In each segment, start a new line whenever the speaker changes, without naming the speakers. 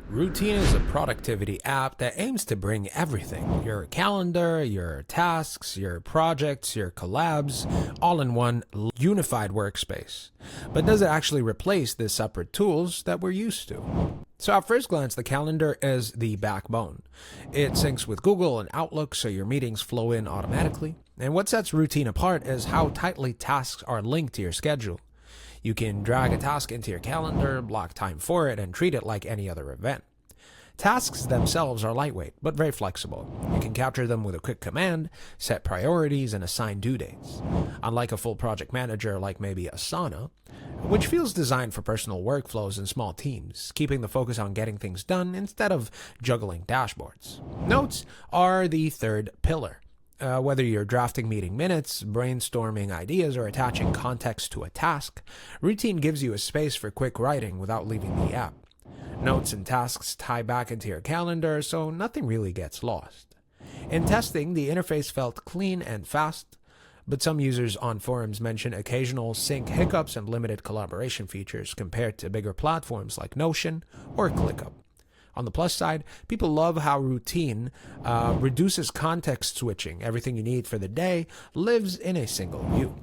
Routine is a productivity app that aims to bring everything your calendar, your tasks, your projects, your collabs all in one unified workspace. But does it actually replace the separate tools that we're used to? So, at first glance, the calendar is the backbone. It syncs with Google and Outlook so your meetings flow in automatically. And what sets routine apart is how tightly tasks are linked to your schedule. You can drag a task into your calendar, block time for it, and treat it like any other event. Tasks themselves are lightweight, but very flexible. You can capture them with a quick command, set priorities, and assign due dates. Unlike a full project manager like maybe Asana, which feels designed for personal workflows and small teams, keeping the focus on getting things done instead of juggling dashboards. Notes are the third pillar. Whether you're drafting meeting minutes, brainstorming ideas, or attaching context to a task, routine gives you a space for quick writing without leaving the app. Notes and tasks tie back into your calendar, so nothing really gets lost. In testing, the interface felt clean and fast, but some users on forums mention occasional sync hiccups and limited collaboration features compared to bigger platforms like Notion or ClickUp. On the plus side, people love how routine reduces context switching. Everything you need for the day lives in a single view.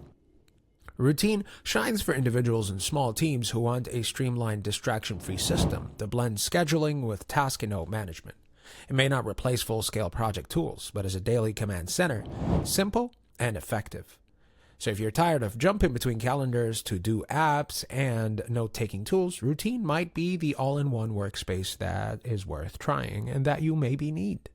Routine shines for individuals and small teams who want a streamlined, distraction-free system that blends scheduling with task and note management. It may not replace full-scale project tools, but as a daily command center, simple and effective. So if you're tired of jumping between calendars, to-do apps, and note-taking tools, Routine might be the all-in-one workspace that is worth trying and that you maybe need.